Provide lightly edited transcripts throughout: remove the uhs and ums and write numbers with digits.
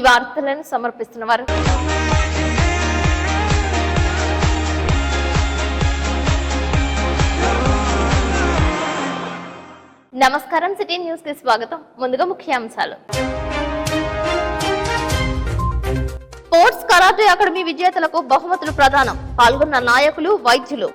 వార్తలను సమర్పిస్తున్నవారు నమస్కారం. City news కి స్వాగతం. ముందుగా ముఖ్యాంశాలు. స్పోర్ట్స్ కరాటే అకాడమీ విజేతలకు బహుమతులు ప్రదానం. పాల్గొన్న నాయకులు, వైద్యులు.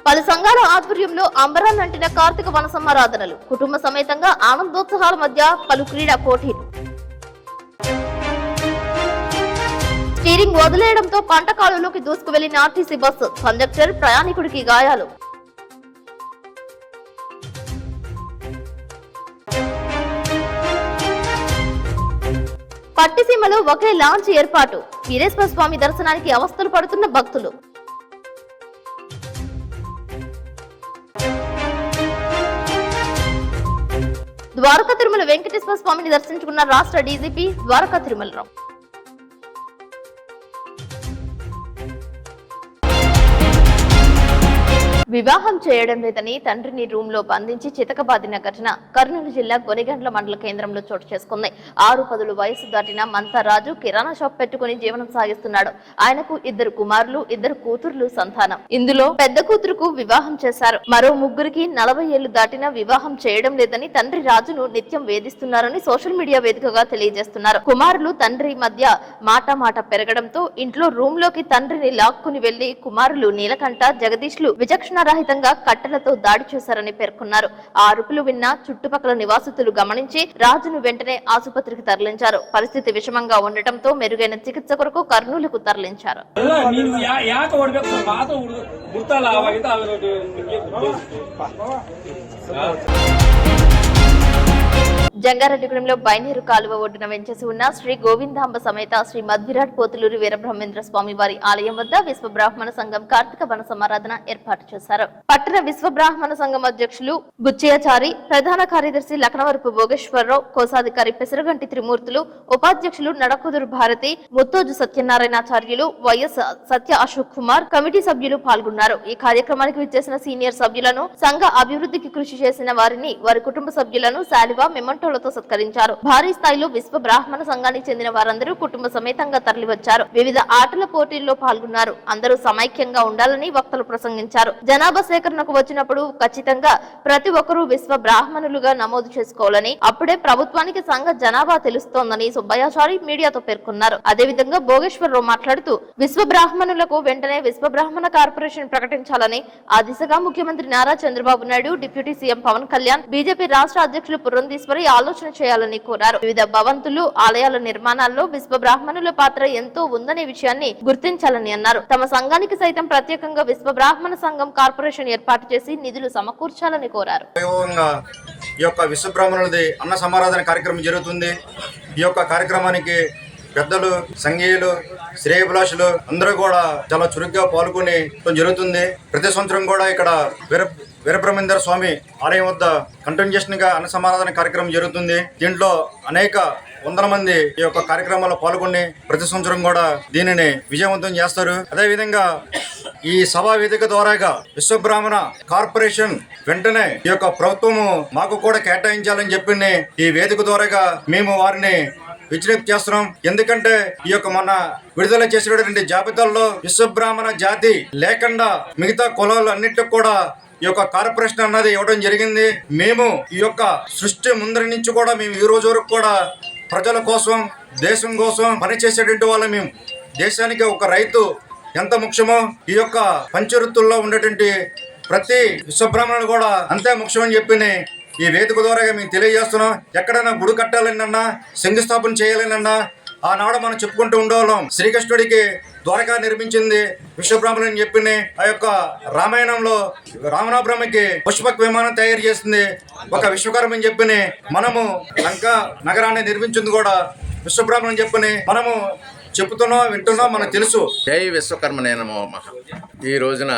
పలు సంఘాల ఆధ్వర్యంలో అంబరాన్నంటిన కార్తీక వన సమారాధనలు. కుటుంబ సమేతంగా ఆనందోత్సాహాల మధ్య పలు క్రీడా పోటీలు. స్టీరింగ్ వదిలేయడంతో పంట కాలువలోకి దూసుకు వెళ్లిన ఆర్టీసీ బస్సు. కండక్టర్, ప్రయాణికుడికి గాయాలు. పట్టిసీమలో ఒకే లాంచ్ ఏర్పాటు. వీరేశ్వర స్వామి దర్శనానికి అవస్థలు పడుతున్న భక్తులు. ద్వారకా తిరుమల వెంకటేశ్వర స్వామిని దర్శించుకున్న రాష్ట్ర డీజీపీ ద్వారకా తిరుమలరావు. వివాహం చేయడం లేదని తండ్రిని రూమ్ లో బంధించి చితకబాదిన ఘటన కర్నూలు జిల్లా గొనిగండ్ల మండల కేంద్రంలో చోటు చేసుకుంది. 6-10 వయసు దాటిన మంతరాజు కిరాణా షాప్ పెట్టుకుని జీవనం సాగిస్తున్నాడు. ఆయనకు 2 కుమారులు, 2 కూతుర్లు సంతానం. ఇందులో పెద్ద కూతురుకు వివాహం చేశారు. మరో 3కి 40 ఏళ్లు దాటినా వివాహం చేయడం లేదని తండ్రి రాజును నిత్యం వేధిస్తున్నారని సోషల్ మీడియా వేదికగా తెలియజేస్తున్నారు. కుమారులు తండ్రి మధ్య మాట పెరగడంతో ఇంట్లో రూమ్ లోకి తండ్రిని లాక్కుని వెళ్లి కుమారులు నీలకంఠ, జగదీష్లు విచక్షణ రహితంగా కట్టెలతో దాడి చేశారని పేర్కొన్నారు. ఆ అరుపులు విన్న చుట్టుపక్కల నివాసితులు గమనించి రాజును వెంటనే ఆసుపత్రికి తరలించారు. పరిస్థితి విషమంగా ఉండటంతో మెరుగైన చికిత్స కొరకు కర్నూలుకు తరలించారు. జంగారెడ్డిగూడెంలో బైనేరు కాలువ ఒడ్డున వెంచేసి ఉన్న శ్రీ గోవిందాంబ సమేత శ్రీ మధ్విరాట్ పోతులూరి వీరబ్రహ్మేంద్ర స్వామి వారి ఆలయం వద్ద విశ్వ బ్రాహ్మణ సంఘం కార్తీక వన సమారాధన ఏర్పాటు చేశారు. పట్టణ విశ్వ బ్రాహ్మణ సంఘం అధ్యక్షులు బుచ్చయ్యచారి, ప్రధాన కార్యదర్శి లక్నవరపు భోగేశ్వరరావు, కోశాధికారి పెసరగంటి త్రిమూర్తులు, ఉపాధ్యక్షులు నడకుదురు భారతి, ముత్తోజు సత్యనారాయణాచార్యులు, వైఎస్ సత్య అశోక్ కుమార్, కమిటీ సభ్యులు పాల్గొన్నారు. ఈ కార్యక్రమానికి విచ్చేసిన సీనియర్ సభ్యులను, సంఘ అభివృద్ధికి కృషి చేసిన వారిని, వారి కుటుంబ సభ్యులను శాలువా, మెమంటోలతో సత్కరించారు. భారీ స్థాయిలో విశ్వ బ్రాహ్మణ సంఘానికి చెందిన వారందరూ కుటుంబ సమేతంగా తరలివచ్చారు. వివిధ ఆటల పోటీల్లో పాల్గొన్నారు. అందరూ సమైక్యంగా ఉండాలని వక్తలు ప్రసంగించారు. జనాభా సేకరణకు వచ్చినప్పుడు ఖచ్చితంగా ప్రతి ఒక్కరూ విశ్వ బ్రాహ్మణులుగా నమోదు చేసుకోవాలని, అప్పుడే ప్రభుత్వానికి సంఘ జనాభా తెలుస్తోందని సుబ్బయ్యాచారి మీడియాతో పేర్కొన్నారు. అదేవిధంగా భోగేశ్వరరావు మాట్లాడుతూ విశ్వ బ్రాహ్మణులకు వెంటనే విశ్వ బ్రాహ్మణ కార్పొరేషన్ ప్రకటించాలని, ఆ దిశగా ముఖ్యమంత్రి Nara Chandrababu Naidu, deputy CM Pawan Kalyan, BJP రాష్ట్ర అధ్యక్షులు పురంధీశ్వరి ఆలోచన చేయాలని కోరారు. వివిధ భవంతులు, ఆలయాల నిర్మాణాల్లో విశ్వ బ్రాహ్మణుల పాత్ర ఎంతో ఉందనే విషయాన్ని గుర్తించాలని అన్నారు. తమ సంఘానికి సైతం ప్రత్యేకంగా విశ్వ బ్రాహ్మణ సంఘం కార్పొరేషన్ ఏర్పాటు చేసి నిధులు సమకూర్చాలని కోరారు. ఈ యొక్క విశ్వ బ్రాహ్మణులది అన్న సమారాధన కార్యక్రమం జరుగుతుంది. ఈ యొక్క కార్యక్రమానికి పెద్దలు, సంఘీయులు, శ్రేయభిలాషులు అందరూ కూడా చాలా చురుగ్గా పాల్గొని జరుగుతుంది. ప్రతి సంవత్సరం కూడా ఇక్కడ వీరబ్రహ్మేంద్ర స్వామి ఆలయం వద్ద కంటిన్యూషన్ గా అన్న సమారాధన కార్యక్రమం జరుగుతుంది. దీంట్లో అనేక వందల మంది ఈ యొక్క కార్యక్రమాల్లో పాల్గొని ప్రతి సంవత్సరం కూడా దీనిని విజయవంతం చేస్తారు. అదేవిధంగా ఈ సభా వేదిక ద్వారాగా విశ్వబ్రాహ్మణ కార్పొరేషన్ వెంటనే ఈ యొక్క ప్రభుత్వము మాకు కూడా కేటాయించాలని చెప్పి ఈ వేదిక ద్వారాగా మేము వారిని విజ్ఞప్తి చేస్తున్నాం. ఎందుకంటే ఈ యొక్క మన విడుదల చేసినటువంటి జాబితాల్లో విశ్వబ్రాహ్మణ జాతి లేకుండా మిగతా కులాలు అన్నిటికి కూడా ఈ యొక్క కార్పొరేషన్ అన్నది ఇవ్వడం జరిగింది. మేము ఈ యొక్క సృష్టి ముందరి నుంచి కూడా మేము ఈ రోజు వరకు కూడా ప్రజల కోసం, దేశం కోసం పనిచేసేటువంటి వాళ్ళం. మేము దేశానికి ఒక రైతు ఎంత ముఖ్యమో ఈ యొక్క పంచవృత్తుల్లో ఉండేటువంటి ప్రతి విశ్వబ్రాహ్మణులు కూడా అంతే ముఖ్యమని చెప్పి ఈ వేదిక ద్వారా మేము తెలియజేస్తున్నాం. ఎక్కడైనా గుడి కట్టాలన్నా, శంకుస్థాపన చేయాలన్నా ఆనాడు మనం చెప్పుకుంటూ ఉండేవాళ్ళం. శ్రీకృష్ణుడికి ద్వారకా నిర్మించింది విశ్వబ్రాహ్మణుడు అని చెప్పి, ఆ యొక్క రామాయణంలో రామనాబ్రహ్మకి పుష్పక విమానం తయారు చేసింది ఒక విశ్వకర్మ అని చెప్పి, మనము లంకా నగరాన్ని నిర్మించింది కూడా విశ్వబ్రాహ్మణుడు అని చెప్పి మనము చెప్తున్నాం, వింటున్నాం, మనకు తెలుసు. జై విశ్వకర్మనేనమో మహా. ఈ రోజున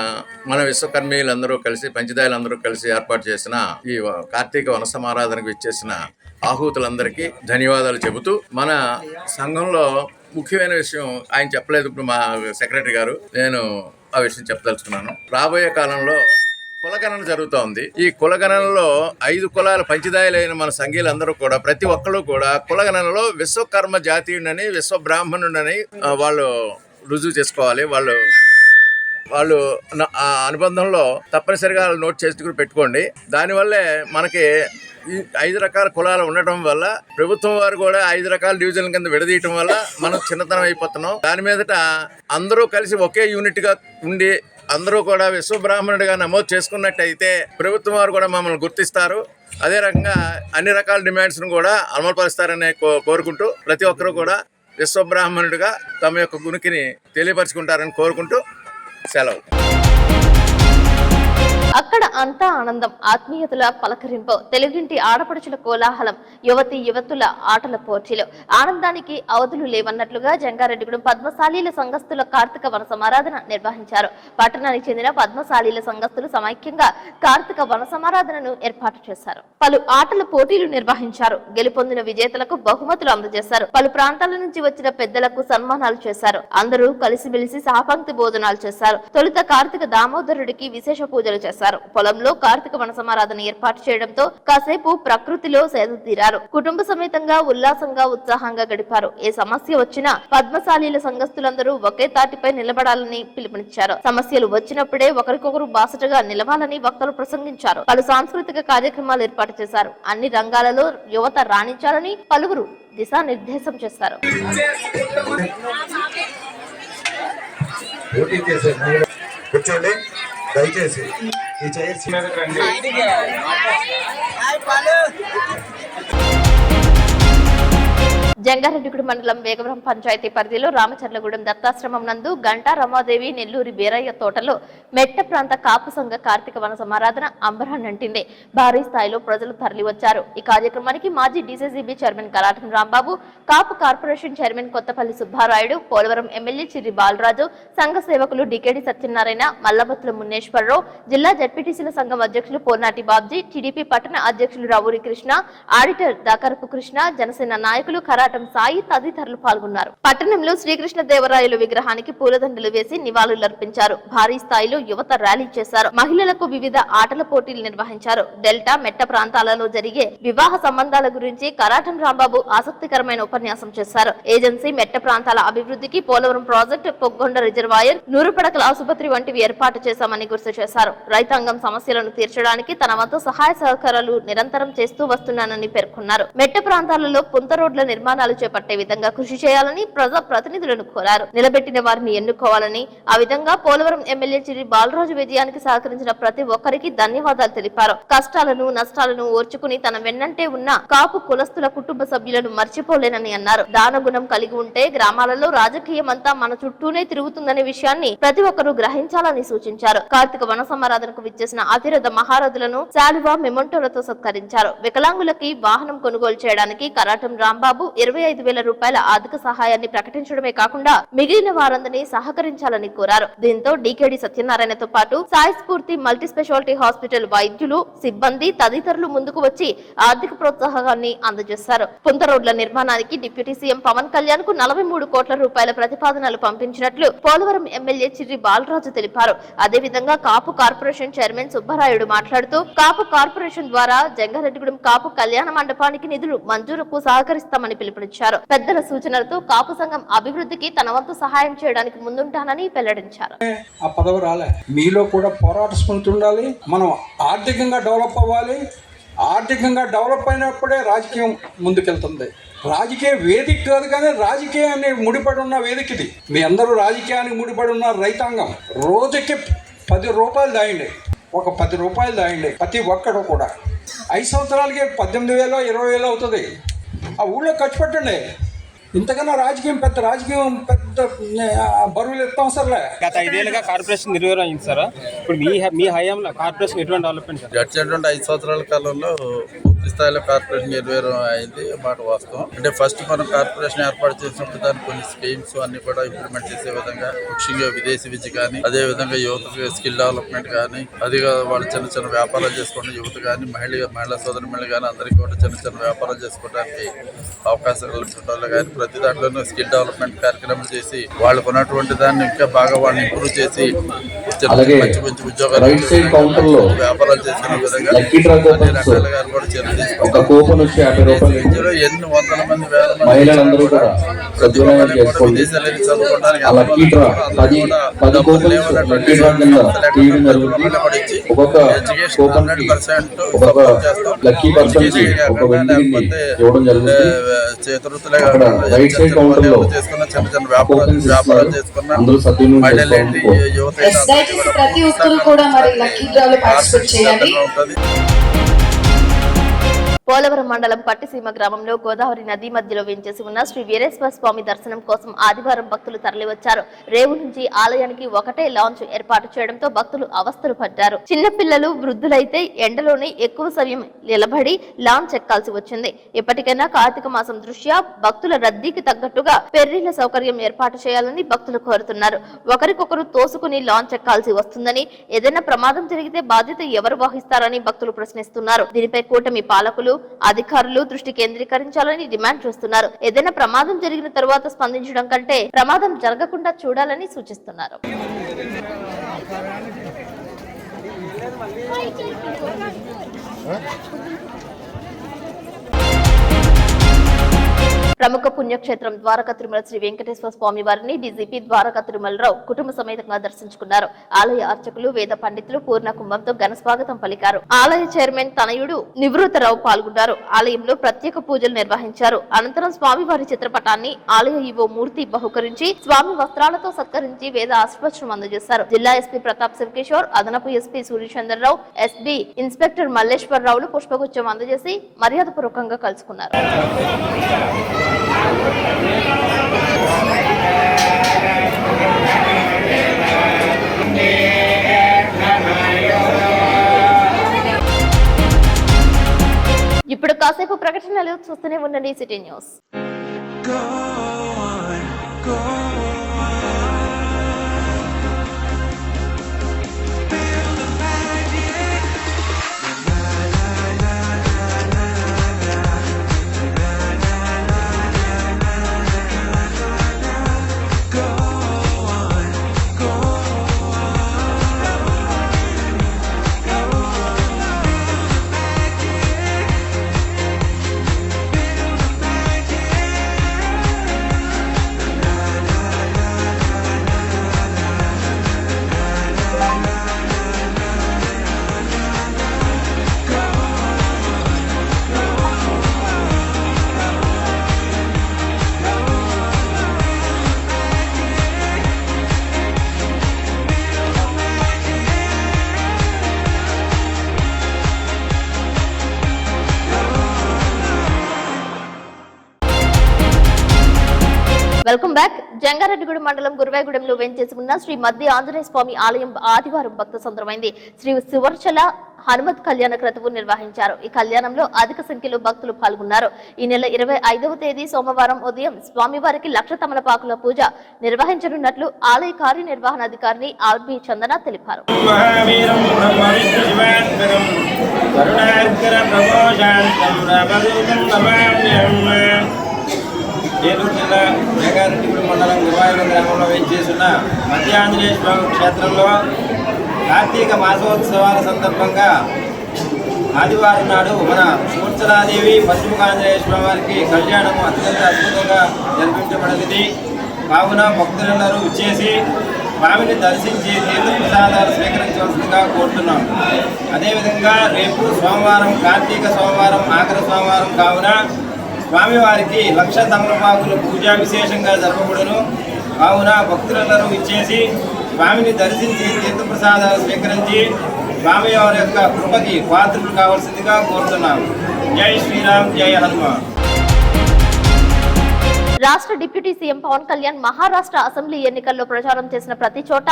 మన విశ్వకర్మీయులందరూ కలిసి, పంచదాయులందరూ కలిసి ఏర్పాటు చేసిన ఈ కార్తీక వన సమారాధనకు ఇచ్చేసిన ఆహూతులందరికీ ధన్యవాదాలు చెబుతూ, మన సంఘంలో ముఖ్యమైన విషయం ఆయన చెప్పలేదు, ఇప్పుడు మా సెక్రటరీ గారు, నేను ఆ విషయం చెప్పదలుచుకున్నాను. రాబోయే కాలంలో కులగణన జరుగుతోంది. ఈ కులగణనలో 5 కులాల పంచదాయలైన మన సంఘీయులందరూ కూడా ప్రతి ఒక్కళ్ళు కూడా కులగణనలో విశ్వకర్మ జాతీయుడని విశ్వ బ్రాహ్మణుడని వాళ్ళు రుజువు చేసుకోవాలి. వాళ్ళు ఆ అనుబంధంలో తప్పనిసరిగా నోట్ చేసుకుని పెట్టుకోండి. దానివల్లే మనకి ఈ 5 రకాల కులాలు ఉండటం వల్ల ప్రభుత్వం వారు కూడా 5 రకాల డివిజన్ల కింద విడదీయటం వల్ల మనం చిన్నతనం అయిపోతున్నాం. దాని మీదట అందరూ కలిసి ఒకే యూనిట్ గా ఉండి అందరూ కూడా విశ్వబ్రాహ్మణుడిగా నమోదు చేసుకున్నట్టయితే ప్రభుత్వం వారు కూడా మమ్మల్ని గుర్తిస్తారు. అదే రకంగా అన్ని రకాల డిమాండ్స్ను కూడా అమలుపరుస్తారని కోరుకుంటూ ప్రతి ఒక్కరూ కూడా విశ్వబ్రాహ్మణుడిగా తమ యొక్క ఉనికిని తెలియపరుచుకుంటారని కోరుకుంటూ సెలవు. అక్కడ అంతా ఆనందం, ఆత్మీయతల పలకరింపు, తెలుగింటి ఆడపడుచుల కోలాహలం, యువతుల ఆటల పోటీలు, ఆనందానికి అవధులు లేవన్నట్లుగా జంగారెడ్డిగూడెం పద్మశాలీల సంఘస్థుల కార్తీక వన సమారాధన నిర్వహించారు. పట్టణానికి చెందిన పద్మశాలీల సంఘస్థులు సమైక్యంగా కార్తీక వన సమారాధనను ఏర్పాటు చేశారు. పలు ఆటల పోటీలు నిర్వహించారు. గెలుపొందిన విజేతలకు బహుమతులు అందజేశారు. పలు ప్రాంతాల నుంచి వచ్చిన పెద్దలకు సన్మానాలు చేశారు. అందరూ కలిసిమెలిసి సహపంక్తి భోజనాలు చేశారు. తొలుత కార్తీక దామోదరుడికి విశేష పూజలు చేశారు. పొలంలో కార్తీక వన సమారాధన ఏర్పాటు చేయడంతో కాసేపు ప్రకృతిలో సేద తీరారు. కుటుంబ సమేతంగా ఉల్లాసంగా ఉత్సాహంగా గడిపారు. ఏ సమస్య వచ్చినా పద్మశాలీల సంఘస్థులందరూ ఒకే తాటిపై నిలబడాలని పిలుపునిచ్చారు. సమస్యలు వచ్చినప్పుడే ఒకరికొకరు బాసటగా నిలవాలని వక్తలు ప్రసంగించారు. పలు సాంస్కృతిక కార్యక్రమాలు ఏర్పాటు చేశారు. అన్ని రంగాలలో యువత రాణించాలని పలువురు దిశానిర్దేశం చేశారు. కూర్చోండి దయచేసి ఈ చైర్స్ మీద రండి. జంగారెడ్డిగూడెం మండలం వేగవరం పంచాయతీ పరిధిలో రామచర్లగూడెం దత్తాశ్రమం నందు గంటా రమాదేవి నెల్లూరి బీరయ్య తోటలో మెట్ట ప్రాంత కాపు సంఘ కార్తీక వన సమారాధన అంబరాన్నంటింది. భారీ స్థాయిలో ప్రజలు తరలివచ్చారు. ఈ కార్యక్రమానికి మాజీ DCCB chairman Karatam Rambabu, Kapu corporation chairman Kothapalli Subbarayudu, Polavaram MLA Chirri Balaraju, సంఘ సేవకులు డికేడి సత్యనారాయణ, మల్లబత్తుల మున్నేశ్వరరావు, జిల్లా జడ్పీటీసీల సంఘం అధ్యక్షులు పోర్నాటి బాబ్జీ, టీడీపీ పట్టణ అధ్యక్షులు రావూరి కృష్ణ, ఆడిటర్ దాకరపు కృష్ణ, జనసేన నాయకులు కరాటం సాయి తదితరులు పాల్గొన్నారు. పట్టణంలో శ్రీకృష్ణ దేవరాయలు విగ్రహానికి పూలదండలు వేసి నివాళులర్పించారు. భారీ స్థాయిలో యువత ర్యాలీ చేశారు. మహిళలకు వివిధ ఆటల పోటీలు నిర్వహించారు. డెల్టా మెట్ట ప్రాంతాలలో జరిగే వివాహ సంబంధాల గురించి కరాటం రాంబాబు ఆసక్తికరమైన ఉపన్యాసం చేశారు. ఏజెన్సీ మెట్ట ప్రాంతాల అభివృద్ధికి పోలవరం ప్రాజెక్టు, పొగ్గొండ రిజర్వాయర్, నూరుపడకల ఆసుపత్రి వంటివి ఏర్పాటు చేశామని గుర్తు చేశారు. రైతాంగం సమస్యలను తీర్చడానికి తన వంతు సహాయ సహకారాలు నిరంతరం చేస్తూ వస్తున్నానని పేర్కొన్నారు. మెట్ట ప్రాంతాలలో పుంత రోడ్ల నిర్మాణాలు చేపట్టే విధంగా కృషి చేయాలని ప్రజా ప్రతినిధులను కోరారు. నిలబెట్టిన వారిని ఎన్నుకోవాలని, ఆ విధంగా పోలవరం ఎమ్మెల్యే చిరి బాలరాజు విజయానికి సహకరించిన ప్రతి ఒక్కరికి ధన్యవాదాలు తెలిపారు. కష్టాలను నష్టాలను ఓర్చుకుని తన వెన్నంటే ఉన్న కాపు కులస్తుల కుటుంబ సభ్యులను మర్చిపోలేనని అన్నారు. దానగుణం కలిగి ఉంటే గ్రామాలలో రాజకీయం అంతా మన చుట్టూనే తిరుగుతుందనే విషయాన్ని ప్రతి ఒక్కరూ గ్రహించాలని సూచించారు. కార్తీక వన సమారాధనకు విచ్చేసిన అతిరథ మహారథులను శాలువా మెమంటోలతో సత్కరించారు. వికలాంగులకి వాహనం కొనుగోలు చేయడానికి కరాటం రాంబాబు 25,000 రూపాయల ఆర్థిక సహాయాన్ని ప్రకటించడమే కాకుండా మిగిలిన వారందరినీ సహకరించాలని కోరారు. దీంతో డీకేడి సత్యనారాయణతో పాటు సాయి స్ఫూర్తి మల్టీ స్పెషాలిటీ హాస్పిటల్ వైద్యులు, సిబ్బంది తదితరులు ముందుకు వచ్చి ఆర్థిక ప్రోత్సాహాన్ని అందజేశారు. పుంత రోడ్ల నిర్మాణానికి డిప్యూటీ సీఎం పవన్ కళ్యాణ్ కు 43 కోట్ల రూపాయల ప్రతిపాదనలు పంపించినట్లు పోలవరం ఎమ్మెల్యే చిర్రి బాలరాజు తెలిపారు. అదేవిధంగా కాపు కార్పొరేషన్ చైర్మన్ సుబ్బారాయుడు మాట్లాడుతూ కాపు కార్పొరేషన్ ద్వారా జంగారెడ్డిగూడెం కాపు కళ్యాణ మండపానికి నిధులు మంజూరుకు సహకరిస్తామని పిలుపునిచ్చారు. పెద్దల సూచనలతో కాపు సంఘం అభివృద్ధికి తన వంతు సహాయం చేయడానికి ముందుంటానని వెల్లడించారు. ఆ పదవి రాలే, మీలో కూడా పోరాట స్ఫూర్తి ఉండాలి. మనం ఆర్థికంగా డెవలప్ అవ్వాలి. ఆర్థికంగా డెవలప్ అయినప్పుడే రాజకీయం ముందుకెళ్తుంది. రాజకీయ వేదిక కాదు కానీ రాజకీయాన్ని ముడిపడి ఉన్న వేదిక ఇది. మీ అందరూ రాజకీయానికి ముడిపడి ఉన్న రైతాంగం రోజుకి 10 రూపాయలు దాయండి, ఒక 10 రూపాయలు దాయండి ప్రతి ఒక్కడు కూడా. 5 సంవత్సరాలకి 18,000 20,000 అవుతుంది. ఆ ఊళ్ళో ఖర్చు పెట్టండి. ఇంతకన్నా రాజకీయం పెద్ద బరువులు ఎత్తాం సర్లే. గత 5 ఏళ్ళుగా కార్పొరేషన్ నిర్వహించారా? ఇప్పుడు మీ హయాంలో కార్పొరేషన్ ఎటువంటి డెవలప్మెంట్ గడిచేటువంటి 5 సంవత్సరాల కాలంలో పూర్తి స్థాయిలో కార్పొరేషన్ నిర్వహణ అయింది మాట వాస్తవం. అంటే ఫస్ట్ మనం కార్పొరేషన్ ఏర్పాటు చేసినప్పుడు దాని కొన్ని స్కీమ్స్ అన్ని కూడా ఇంప్లిమెంట్ చేసే విధంగా, ముఖ్యంగా విదేశీ విద్య కానీ, అదే విధంగా యువత స్కిల్ డెవలప్మెంట్ కానీ, అదిగా వాళ్ళు చిన్న చిన్న వ్యాపారాలు చేసుకుంటే యువత కానీ మహిళా సోదరులు కానీ అందరికీ కూడా చిన్న చిన్న వ్యాపారాలు చేసుకోవడానికి అవకాశం కల్పించడంలో కానీ ప్రతి దాంట్లోనూ స్కిల్ డెవలప్మెంట్ కార్యక్రమాలు చేసి వాళ్ళకు ఉన్నటువంటి దాన్ని ఇంకా బాగా వాళ్ళని ఇంప్రూవ్ చేసి అలాగే మంచి మంచి ఉద్యోగాలు రైట్ సైడ్ కౌంటర్ లో వ్యాపారాలు చేసుకునే విధంగా లక్కీ డ్రా కూపన్స్ గారు కూడా చర్యలు ఒక కూపన్ వచ్చి 50 రూపాయలు ఇందులో ఎన్ని వందల మంది వేల మంది మహిళలందరూ కూడా సద్వినియోగం చేసుకోండి. విదేశాలకు చదువుకోవడానికి ఆ lucky draw 10 coupons lucky draw కింద తీయడం జరుగుతుంది. ఒక్కొక్క కూపన్ కి ఒక్కొక్క లక్కీ పర్సన్ కి ఒక వ్యక్తిని ఇవ్వడం జరుగుతుంది. అక్కడ రైట్ సైడ్ కౌంటర్ లో చేసుకున్న చిన్న చిన్న వ్యాపారాలు చేసుకున్న అందరూ సద్వినియోగం చేసుకోవాలని యువత దయచేసి ప్రతి ఒక్కరు కూడా మరి లక్కీ డ్రాలో పార్టిసిపేట్ చేయాలి. పోలవరం మండలం పట్టిసీమ గ్రామంలో గోదావరి నది మధ్యలో వేంచేసి ఉన్న శ్రీ వీరేశ్వర స్వామి దర్శనం కోసం ఆదివారం భక్తులు తరలివచ్చారు. రేవు నుంచి ఆలయానికి ఒకటే లాంచ్ ఏర్పాటు చేయడంతో భక్తులు అవస్థలు పడ్డారు. చిన్నపిల్లలు వృద్ధులైతే ఎండలోనే ఎక్కువ సమయం నిలబడి లాంచ్ ఎక్కాల్సి వచ్చింది. ఇప్పటికైనా కార్తీక మాసం దృష్ట్యా భక్తుల రద్దీకి తగ్గట్టుగా పెర్రీల సౌకర్యం ఏర్పాటు చేయాలని భక్తులు కోరుతున్నారు. ఒకరికొకరు తోసుకుని లాంచ్ ఎక్కాల్సి వస్తుందని, ఏదైనా ప్రమాదం జరిగితే బాధ్యత ఎవరు వహిస్తారని భక్తులు ప్రశ్నిస్తున్నారు. దీనిపై కూటమి పాలకులు అధికారులు దృష్టి కేంద్రీకరించాలని డిమాండ్ చేస్తున్నారు. ఏదైనా ప్రమాదం జరిగిన తరువాత స్పందించడం కంటే ప్రమాదం జరగకుండా చూడాలని సూచిస్తున్నారు. ప్రముఖ పుణ్యక్షేత్రం ద్వారకా తిరుమల శ్రీ వెంకటేశ్వర స్వామి వారిని డీజీపీ ద్వారకా తిరుమలరావు కుటుంబ సమేతంగా దర్శించుకున్నారు. ఆలయ అర్చకులు వేద పండితులు పూర్ణ కుంభంతో ఘన స్వాగతం పలికారు. ఆలయ చైర్మన్ తనయుడు నివృత్తరావు పాల్గొన్నారు. ఆలయంలో ప్రత్యేక పూజలు నిర్వహించారు. అనంతరం స్వామివారి చిత్రపటాన్ని ఆలయ ఈవో మూర్తి బహుకరించి స్వామి వస్త్రాలతో సత్కరించి వేద ఆశీర్వచనం అందజేశారు. జిల్లా ఎస్పీ ప్రతాప్ శివకిషోర్, అదనపు ఎస్పీ సూర్యచంద్రరావు, ఎస్బీ ఇన్స్పెక్టర్ మల్లేశ్వరరావులు పుష్పగుచ్చం అందజేసి మర్యాదపూర్వకంగా కలుసుకున్నారు. ఇప్పుడు కాసేపు ప్రకటనలు చూస్తూనే ఉండండి city news. Welcome back. Jangareddygudem మండలం గురువాయగూడెంలో వెంచేసి ఉన్న శ్రీ మధ్య ఆంజనేయ స్వామి ఆలయం ఆదివారం భక్త సంద్రమైంది. శ్రీ సువర్చల హనుమత్ కళ్యాణ క్రతువు నిర్వహించారు. ఈ కళ్యాణంలో అధిక సంఖ్యలో భక్తులు పాల్గొన్నారు. ఈ నెల 25వ తేదీ సోమవారం ఉదయం స్వామివారికి లక్ష తమలపాకుల పూజ నిర్వహించనున్నట్లు ఆలయ కార్యనిర్వహణాధికారిని ఆర్బి చందన తెలిపారు. ఏలూరు జిల్లా జంగారెడ్డిగూడెం మండలం గురువాయూరు గ్రామంలో వేంచేసిన మధ్య ఆంజనేయ స్వామి క్షేత్రంలో కార్తీక మాసోత్సవాల సందర్భంగా ఆదివారం నాడు మన సువర్చలాదేవి పశ్చిమ ఆంజనేయ స్వామి వారికి కళ్యాణము అత్యంత అద్భుతంగా జరిపించబడింది. కావున భక్తులందరూ ఇచ్చేసి స్వామిని దర్శించి తీర్థ ప్రసాదాలు స్వీకరించవలసిందిగా కోరుతున్నాం. అదేవిధంగా రేపు సోమవారం కార్తీక సోమవారం ఆఖరి సోమవారం కావున స్వామివారికి లక్ష తమలపాకుల పూజ విశేషంగా జరపబడును. కావున భక్తులందరూ ఇచ్చేసి స్వామిని దర్శించి తీర్థప్రసాదాలు స్వీకరించి స్వామివారి యొక్క కృపకి పాత్రలు కావాల్సిందిగా కోరుతున్నాం. జై శ్రీరామ్, జై హనుమాన్. రాష్ట్ర deputy CM Pawan Kalyan Maharashtra assembly ఎన్నికల్లో ప్రచారం చేసిన ప్రతి చోట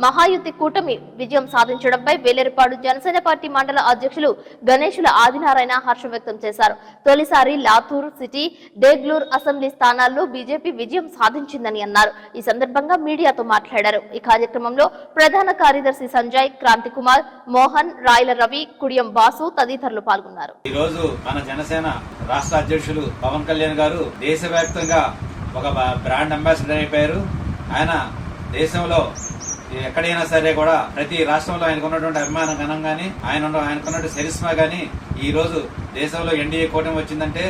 మహాయుతి కూటమి విజయం సాధించడంపై వేలేరుపాడు జనసేన పార్టీ మండల అధ్యక్షులు గణేశుల ఆదినారాయణ హర్షం వ్యక్తం చేశారు. తొలిసారి లాతూర్ సిటీ, డేగ్లూర్ అసెంబ్లీ స్థానాల్లో బీజేపీ విజయం సాధించిందని అన్నారు. ఈ సందర్భంగా మీడియాతో మాట్లాడారు. ఈ కార్యక్రమంలో ప్రధాన కార్యదర్శి సంజయ్, క్రాంతి కుమార్, మోహన్, రాయల రవి, కుడియం బాసు తదితరులు పాల్గొన్నారు. ఈ రోజు మన జనసేన రాష్ట్ర అధ్యక్షులు పవన్ కళ్యాణ్ గారు దేశవ్యాప్తంగా ఒక బ్రాండ్ అంబాసిడర్ అయిపోయారు. ఆయన దేశంలో ఎక్కడైనా సరే కూడా ప్రతి రాష్ట్రంలో ఆయనకున్నటువంటి అభిమానం ఘనం గానీ ఆయనకున్నటువంటి చరిస్మా గానీ ఈ రోజు దేశంలో ఎన్డీఏ కూటమి వచ్చిందంటే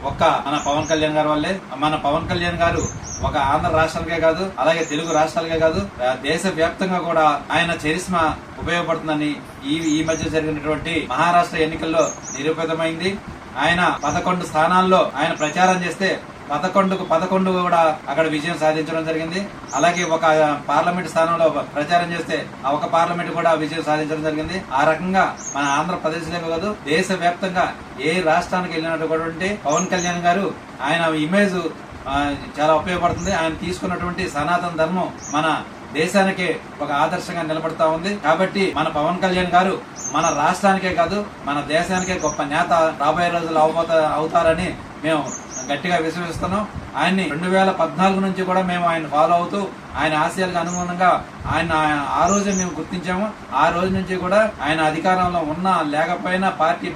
ఒక్క మన పవన్ కళ్యాణ్ గారి వల్లే. మన పవన్ కళ్యాణ్ గారు ఒక ఆంధ్ర రాష్ట్రాలకే కాదు, అలాగే తెలుగు రాష్ట్రాలకే కాదు, దేశ వ్యాప్తంగా కూడా ఆయన చరిస్మా ఉపయోగపడుతుందని ఈ మధ్య జరిగినటువంటి మహారాష్ట్ర ఎన్నికల్లో నిరూపితమైంది. ఆయన 11 స్థానాల్లో ఆయన ప్రచారం చేస్తే 11 కూడా అక్కడ విజయం సాధించడం జరిగింది. అలాగే ఒక పార్లమెంట్ స్థానంలో ప్రచారం చేస్తే ఆ ఒక పార్లమెంట్ కూడా విజయం సాధించడం జరిగింది. ఆ రకంగా మన ఆంధ్రప్రదేశ్ లో కాదు, దేశ వ్యాప్తంగా ఏ రాష్ట్రానికి వెళ్ళినటువంటి పవన్ కళ్యాణ్ గారు ఆయన ఇమేజ్ చాలా ఉపయోగపడుతుంది. ఆయన తీసుకున్నటువంటి సనాతన ధర్మం మన దేశానికే ఒక ఆదర్శంగా నిలబడతా ఉంది. కాబట్టి మన పవన్ కళ్యాణ్ గారు మన రాష్ట్రానికే కాదు, మన దేశానికే గొప్ప నేత రాబోయే రోజులు అవుతారని మేము గట్టిగా విశ్వసిస్తున్నాం. ఆయన్ని 2014 నుంచి కూడా మేము ఆయన ఫాలో అవుతూ ఆయన ఆశయాలకు అనుగుణంగా ఆయన ఆ రోజే మేము గుర్తించాము. ఆ రోజు నుంచి కూడా ఆయన అధికారంలో ఉన్నా లేకపోయినా, పార్టీ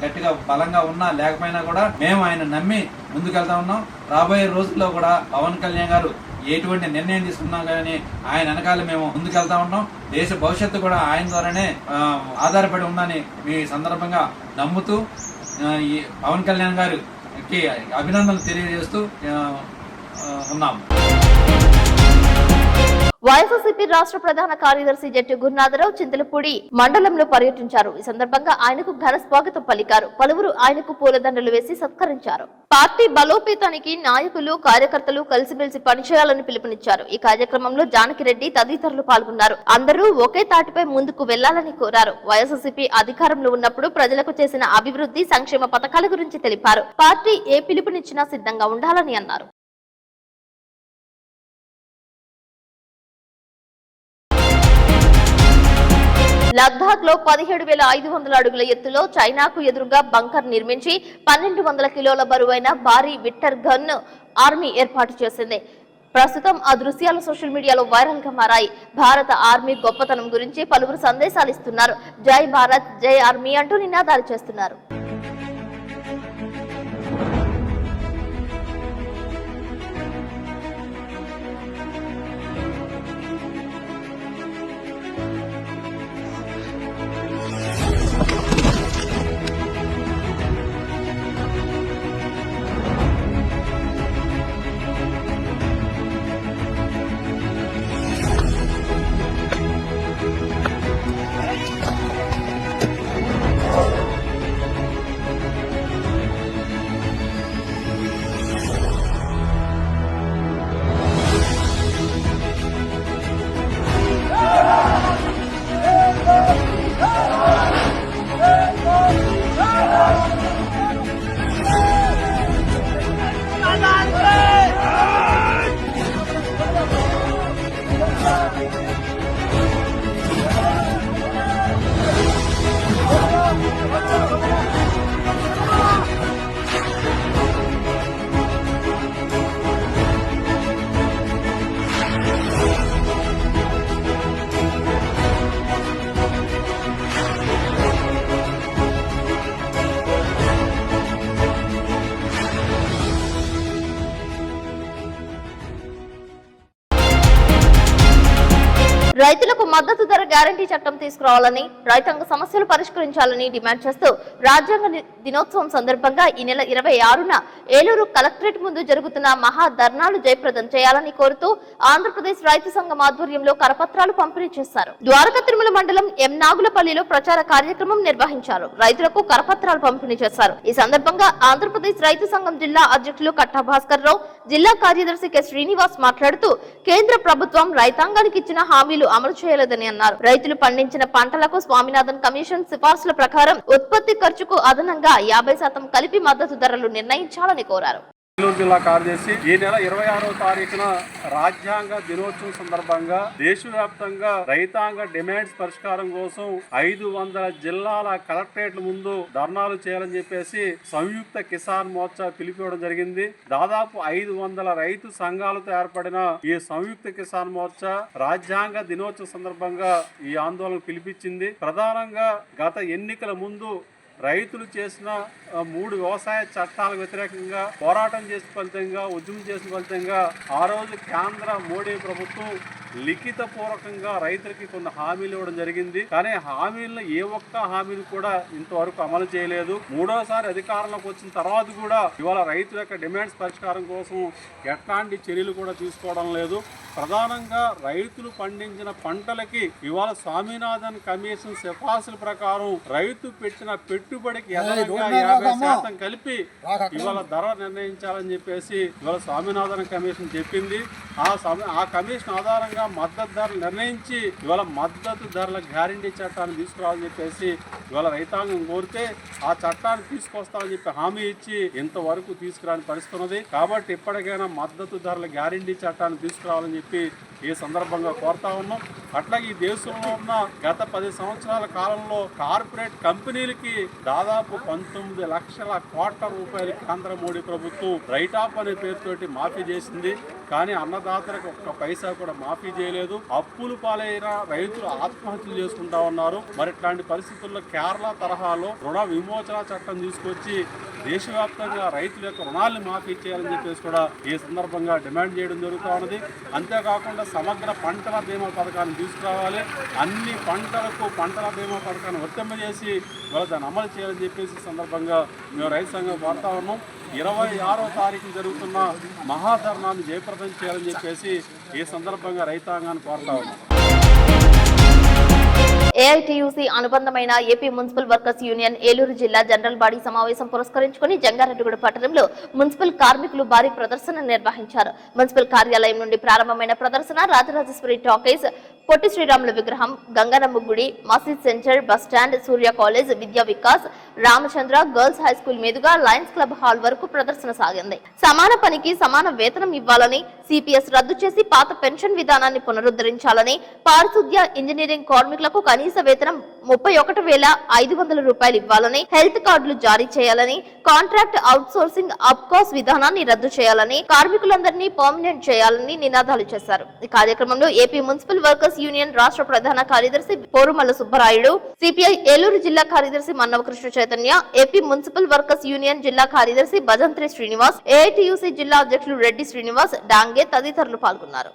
గట్టిగా బలంగా ఉన్నా లేకపోయినా కూడా మేము ఆయన నమ్మి ముందుకెళ్తా ఉన్నాం. రాబోయే రోజుల్లో కూడా పవన్ కళ్యాణ్ గారు ఎటువంటి నిర్ణయం తీసుకున్నాం కానీ ఆయన వెనకాల మేము ముందుకెళ్తా ఉంటాం. దేశ భవిష్యత్తు కూడా ఆయన ద్వారానే ఆధారపడి ఉందని మీ సందర్భంగా నమ్ముతూ ఈ పవన్ కళ్యాణ్ గారికి అభినందనలు తెలియజేస్తూ ఉన్నాం. వైఎస్ఆర్సీపీ రాష్ట్ర ప్రధాన కార్యదర్శి జట్టి గురునాథరావు చింతలపూడి మండలంలో పర్యటించారు. ఈ సందర్భంగా ఆయనకు ఘన స్వాగతం పలికారు. పలువురు ఆయనకు పూలదండలు వేసి సత్కరించారు. పార్టీ బలోపేతానికి నాయకులు, కార్యకర్తలు కలిసిమెలిసి పనిచేయాలని పిలుపునిచ్చారు. ఈ కార్యక్రమంలో జానకిరెడ్డి తదితరులు పాల్గొన్నారు. అందరూ ఒకే తాటిపై ముందుకు వెళ్లాలని కోరారు. వైఎస్ఆర్సీపీ అధికారంలో ఉన్నప్పుడు ప్రజలకు చేసిన అభివృద్ధి, సంక్షేమ పథకాల గురించి తెలిపారు. పార్టీ ఏ పిలుపునిచ్చినా సిద్ధంగా ఉండాలని అన్నారు. లద్దాఖ్ లో 17,500 అడుగుల ఎత్తులో చైనాకు ఎదురుగా బంకర్ నిర్మించి 1,200 కిలోల బరువైన భారీ విక్టర్ గన్ ఆర్మీ ఏర్పాటు చేసింది. ప్రస్తుతం ఆ దృశ్యాలు సోషల్ మీడియాలో వైరల్ గా మారాయి. భారత ఆర్మీ గొప్పతనం గురించి పలువురు సందేశాలు ఇస్తున్నారు. జై భారత్, జై ఆర్మీ అంటూ నినాదాలు చేస్తున్నారు. రైతులకు మద్దతు ధర గ్యారంటీ చట్టం తీసుకురావాలని, రైతాంగ సమస్యలు పరిష్కరించాలని డిమాండ్ చేస్తూ రాజ్యాంగ దినోత్సవం సందర్భంగా ఈ నెల 26న ఏలూరు కలెక్టరేట్ ముందు జరుగుతున్న మహా ధర్నాలు జయప్రదం చేయాలని కోరుతూ ఆంధ్రప్రదేశ్ రైతు సంఘం ఆధ్వర్యంలో కరపత్రాలు పంపిణీ చేశారు. ద్వారకా తిరుమల మండలం ఎం నాగులపల్లిలో ప్రచార కార్యక్రమం నిర్వహించారు. రైతులకు కరపత్రాలు పంపిణీ చేశారు. ఈ సందర్భంగా ఆంధ్రప్రదేశ్ రైతు సంఘం జిల్లా అధ్యక్షులు కట్టా భాస్కర్ రావు, జిల్లా కార్యదర్శి కె శ్రీనివాస్ మాట్లాడుతూ కేంద్ర ప్రభుత్వం రైతాంగానికి ఇచ్చిన హామీలు అమలు చేయలేదని అన్నారు. రైతులు పండించిన పంటలకు స్వామినాథన్ కమిషన్ సిఫార్సుల ప్రకారం ఉత్పత్తి ఖర్చుకు అదనంగా 50% కలిపి మద్దతు ధరలు నిర్ణయించాలని కోరారు. ఏలూరు జిల్లా కార్యదర్శి ఈ నెల 26వ తారీఖున రాజ్యాంగ దినోత్సవం సందర్భంగా దేశవ్యాప్తంగా రైతాంగ డిమాండ్స్ పరిష్కారం కోసం 500 జిల్లాల కలెక్టరేట్ల ముందు ధర్నాలు చేయాలని చెప్పేసి సంయుక్త కిసాన్ మోర్చా పిలిపివ్వడం జరిగింది. దాదాపు 500 రైతు సంఘాలతో ఏర్పడిన ఈ సంయుక్త కిసాన్ మోర్చా రాజ్యాంగ దినోత్సవం సందర్భంగా ఈ ఆందోళన పిలిపించింది. ప్రధానంగా గత ఎన్నికల ముందు రైతులు చేసిన 3 వ్యవసాయ చట్టాలకు వ్యతిరేకంగా పోరాటం చేసిన ఫలితంగా, ఉద్యమం చేసిన ఫలితంగా ఆ రోజు కేంద్ర మోడీ ప్రభుత్వం లిఖిత పూర్వకంగా రైతులకి కొన్ని హామీలు ఇవ్వడం జరిగింది. కానీ హామీలను ఏ ఒక్క హామీని కూడా ఇంతవరకు అమలు చేయలేదు. మూడోసారి అధికారంలోకి వచ్చిన తర్వాత కూడా ఇవాళ రైతుల యొక్క డిమాండ్స్ పరిష్కారం కోసం ఎట్లాంటి చర్యలు కూడా తీసుకోవడం లేదు. ప్రధానంగా రైతులు పండించిన పంటలకి ఇవాళ స్వామినాథన్ కమిషన్ సిఫార్సుల ప్రకారం రైతు పెట్టిన పెట్టుబడికి అదనంగా 50% కలిపి ఇవాళ ధర నిర్ణయించాలని చెప్పేసి ఇవాళ స్వామినాథన్ కమిషన్ చెప్పింది. ఆ కమిషన్ ఆధారంగా మద్దతు ధరలు నిర్ణయించి ఇవాళ మద్దతు ధరల గ్యారంటీ చట్టాన్ని తీసుకురావాలని చెప్పేసి ఇవాళ రైతాంగం కోరితే ఆ చట్టాన్ని తీసుకొస్తామని చెప్పి హామీ ఇచ్చి ఇంతవరకు తీసుకురాని పరిస్థితి ఉన్నది. కాబట్టి ఇప్పటికైనా మద్దతు ధరల గ్యారంటీ చట్టాన్ని తీసుకురావాలని చెప్పి ఈ సందర్భంగా కోరుతా ఉన్నాం. అట్లాగే ఈ దేశంలో ఉన్న గత 10 సంవత్సరాల కాలంలో కార్పొరేట్ కంపెనీలకి దాదాపు 19 లక్షల కోట్ల రూపాయలు కేంద్ర మోడీ ప్రభుత్వం రైట్ ఆఫ్ అనే పేరుతోటి మాఫీ చేసింది. కానీ అన్నదాతలకు ఒక్క పైసా కూడా మాఫీ చేయలేదు. అప్పులు పాలైన రైతులు ఆత్మహత్యలు చేసుకుంటా ఉన్నారు. మరి ఇట్లాంటి పరిస్థితుల్లో కేరళ తరహాలో రుణ విమోచన చట్టం తీసుకొచ్చి దేశవ్యాప్తంగా రైతుల యొక్క రుణాలను మాఫీ చేయాలని చెప్పేసి కూడా ఈ సందర్భంగా డిమాండ్ చేయడం జరుగుతూ ఉన్నది. అంతేకాకుండా సమగ్ర పంటల బీమా పథకాన్ని తీసుకురావాలి. అన్ని పంటలకు పంటల బీమా పథకాన్ని వర్తింపజేసి దాన్ని అమలు చేయాలని చెప్పేసి సందర్భంగా మేము రైతు సంఘం కోరుతా ఉన్నాం. 26వ తారీఖు జరుగుతున్న మహాధర్నాన్ని జయప్రదం చేయాలని చెప్పేసి ఈ సందర్భంగా రైతాంగాన్ని కోరుతా ఉన్నాం. ఏఐటీయూసీ అనుబంధమైన AP municipal workers union Eluru జిల్లా జనరల్ బాడీ సమావేశం పురస్కరించుకుని జంగారెడ్డిగూడ పట్టణంలో మున్సిపల్ కార్మికులు భారీ ప్రదర్శన నిర్వహించారు. మున్సిపల్ కార్యాలయం నుండి ప్రారంభమైన ప్రదర్శన రాజరాజేశ్వరి టాకీస్, పొట్టి శ్రీరాముల విగ్రహం, గంగనమ్మ గుడి, మసీద్ సెంటర్, బస్టాండ్, సూర్య కాలేజ్, విద్యా Vikas, Ramachandra girls high school మీదుగా లయన్స్ క్లబ్ హాల్ వరకు ప్రదర్శన సాగింది. సమాన పనికి సమాన వేతనం ఇవ్వాలని, సిపిఎస్ రద్దు చేసి పాత పెన్షన్ విధానాన్ని పునరుద్ధరించాలని, పారిశుద్ధ్య ఇంజనీరింగ్ కార్మికులకు కనీస వేతనం 31,500 రూపాయలు ఇవ్వాలని, హెల్త్ కార్డులు జారీ చేయాలని, కాంట్రాక్ట్ అవుట్ సోర్సింగ్ అప్కాస్ విధానాన్ని రద్దు చేయాలని, కార్మికులందరినీ పర్మనెంట్ చేయాలని నినాదాలు చేశారు. ఈ కార్యక్రమంలో ఏపీ మున్సిపల్ వర్కర్స్ యూనియన్ రాష్ట్ర ప్రధాన కార్యదర్శి పోరుమల్ల సుబ్బరాయుడు, సిపిఐ ఏలూరు జిల్లా కార్యదర్శి Mannava Krishna Chaitanya, AP municipal workers union జిల్లా కార్యదర్శి భజంత్రి శ్రీనివాస్, ఏఐటీయూసీ జిల్లా అధ్యక్షులు రెడ్డి శ్రీనివాస్, డాంగే తదితరులు పాల్గొన్నారు.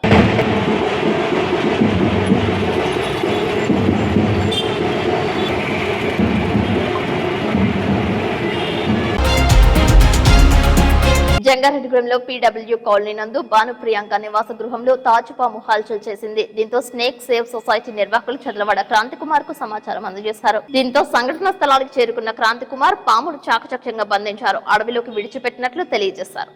జంగారెడ్డిగూడెంలో పీడబ్ల్యూ కాలనీ నందు భాను ప్రియాంక నివాస గృహంలో తాజుపాము హల్చల్ చేసింది. దీంతో స్నేక్ సేవ్ సొసైటీ నిర్వాహకులు చదలవాడ క్రాంతికుమార్ కు సమాచారం అందజేశారు. దీంతో సంఘటన స్థలానికి చేరుకున్న క్రాంతికుమార్ పామును చాకచక్యంగా బంధించారు. అడవిలోకి విడిచిపెట్టినట్లు తెలియజేశారు.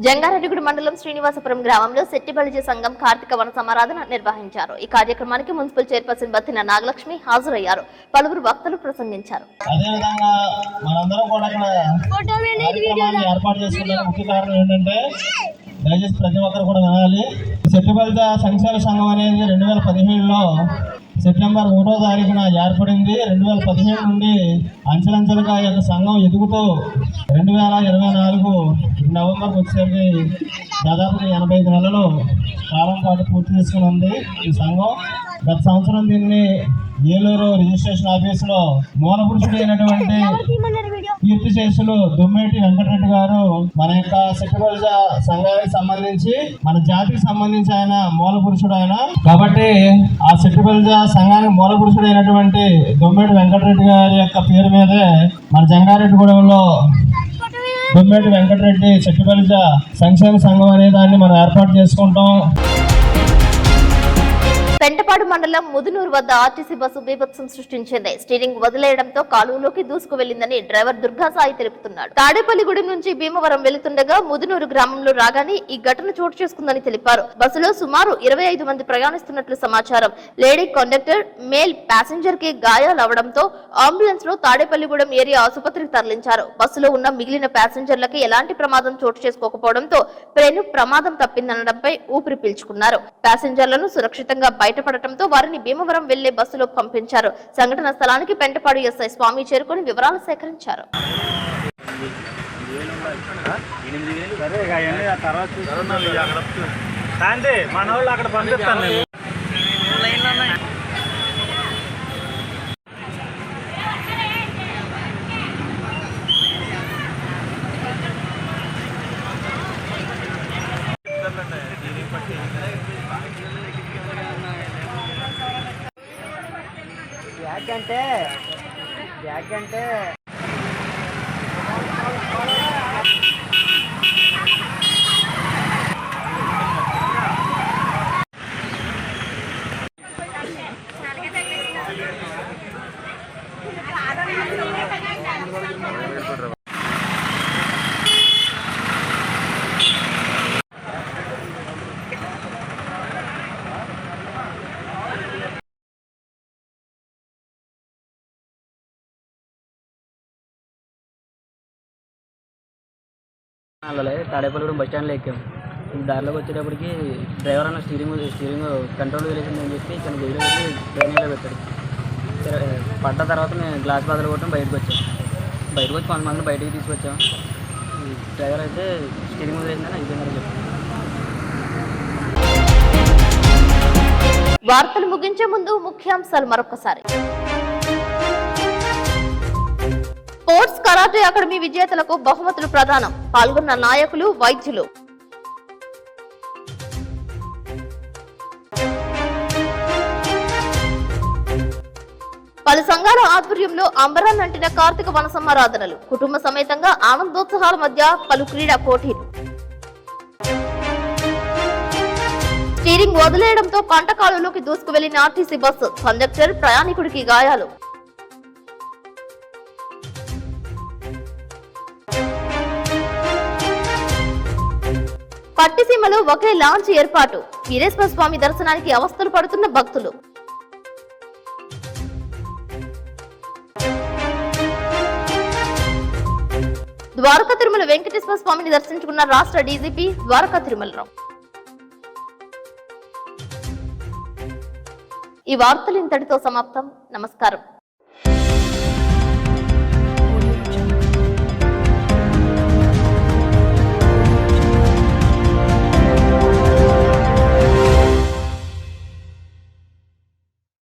జంగారెడ్డిగూడ మండలం శ్రీనివాసపురం గ్రామంలో శెట్టిబలిజ సంఘం కార్తీక వన సమారాధన నిర్వహించారు. ఈ కార్యక్రమానికి మున్సిపల్ చైర్పర్సన్ బత్తిన నాగలక్ష్మి హాజరయ్యారు. పలువురు వక్తలు ప్రసంగించారు. అదేవిధంగా మనందరం కూడా కార్యక్రమాన్ని ఏర్పాటు చేసుకున్న ముఖ్య కారణం ఏంటంటే దయచేసి ప్రతి ఒక్కరు కూడా వినాలి. శెట్టిబలిజ సంక్షేమ సంఘం అనేది 2017లో సెప్టెంబర్ 3వ తారీఖున ఏర్పడింది. 2017 నుండి అంచెలంచెలుగా ఈ యొక్క సంఘం ఎదుగుతూ 2024 నవంబర్కి వచ్చేసరికి దాదాపు 85 నెలలు కాలం పాటు పూర్తి చేసుకుని ఉంది ఈ సంఘం. గత సంవత్సరం దీన్ని ఏలూరు రిజిస్ట్రేషన్ ఆఫీసులో మూలపురుషుడు అయినటువంటి కీర్తిశేషులు దుమ్మేటి వెంకటరెడ్డి గారు మన యొక్క శెట్టిబలిజ సంఘానికి సంబంధించి మన జాతికి సంబంధించి ఆయన మూలపురుషుడు ఆయన. కాబట్టి ఆ శెట్టిబలిజ సంఘానికి మూలపురుషుడు అయినటువంటి దుమ్మేటి వెంకటరెడ్డి గారి యొక్క పేరు మీదే మన జంగారెడ్డిగూడెంలో దుమ్మేటి వెంకటరెడ్డి శెట్టిబలిజ సంక్షేమ సంఘం అనే దాన్ని మనం ఏర్పాటు చేసుకుంటాం. పెంటపాడు మండలం ముదునూరు వద్ద ఆర్టీసీ బస్సు బీభత్సం సృష్టించింది. స్టీరింగ్ వదిలేయడంతో కాలువలోకి దూసుకు వెళ్లిందని డ్రైవర్ దుర్గాసాయి తెలుపుతున్నాడు. తాడేపల్లిగూడెం నుంచి భీమవరం వెళుతుండగా ముదునూరు గ్రామంలో రాగానే ఈ ఘటన చోటు చేసుకుందని తెలిపారు. బస్సులో సుమారు 25 మంది ప్రయాణిస్తున్నట్లు సమాచారం. లేడీ కండక్టర్, మేల్ ప్యాసింజర్ కి గాయాలవడంతో అంబులెన్స్ లో తాడేపల్లిగూడెం ఏరియా ఆసుపత్రికి తరలించారు. బస్సులో ఉన్న మిగిలిన ప్యాసింజర్లకి ఎలాంటి ప్రమాదం చోటు చేసుకోకపోవడంతో ప్రమాదం తప్పిందనడంపై ఊపిరి పీల్చుకున్నారు. ప్యాసింజర్లను సురక్షితంగా బయటపడటంతో వారిని భీమవరం వెళ్లే బస్సులో పంపించారు. సంఘటన స్థలానికి పెంటపాడు ఎస్ఐ స్వామి చేరుకుని వివరాలు సేకరించారు. యాకంటే తాడేపల్లిగూడెం బస్ స్టాండ్లో ఎక్కాం. దారిలోకి వచ్చేటప్పటికి డ్రైవర్ అన్న స్టీరింగ్ కంట్రోల్ వేసిందని చెప్పి తన జైలు పెట్టి ట్రైనింగ్లో పెట్టాడు. పడ్డ తర్వాత మేము గ్లాస్ బదులు కొట్టడం బయటకు వచ్చి కొంతమంది బయటకు తీసుకొచ్చాం. డ్రైవర్ అయితే స్టీరింగ్ వదిలేసిందని అయిపోయిందని చెప్పారు. వార్తలు ముగించే ముందు ముఖ్యాంశాలు మరొకసారి. స్పోర్ట్స్ కరాటే అకాడమీ విజేతలకు బహుమతులు ప్రదానం. పాల్గొన్న నాయకులు, వైద్యులు. పలు సంఘాల ఆధ్వర్యంలో అంబరాన్ని అంటిన కార్తీక వన సమారాధనలు. కుటుంబ సమేతంగా ఆనందోత్సాహాల మధ్య పలు క్రీడా పోటీలు. స్టీరింగ్ వదిలేయడంతో పంట కాలువలోకి దూసుకు వెళ్లిన ఆర్టీసీ బస్సు. కండక్టర్, ప్రయాణికుడికి గాయాలు. పట్టిసీమలో ఒకే లాంచ్ ఏర్పాటు. వీరేశ్వర స్వామి దర్శనానికి అవస్థలు పడుతున్న భక్తులు. ద్వారకా తిరుమల వెంకటేశ్వర స్వామిని దర్శించుకున్న రాష్ట్ర డీజీపీ ద్వారకా తిరుమలరావు. ఈ వార్తలు ఇంతటితో సమాప్తం. నమస్కారం.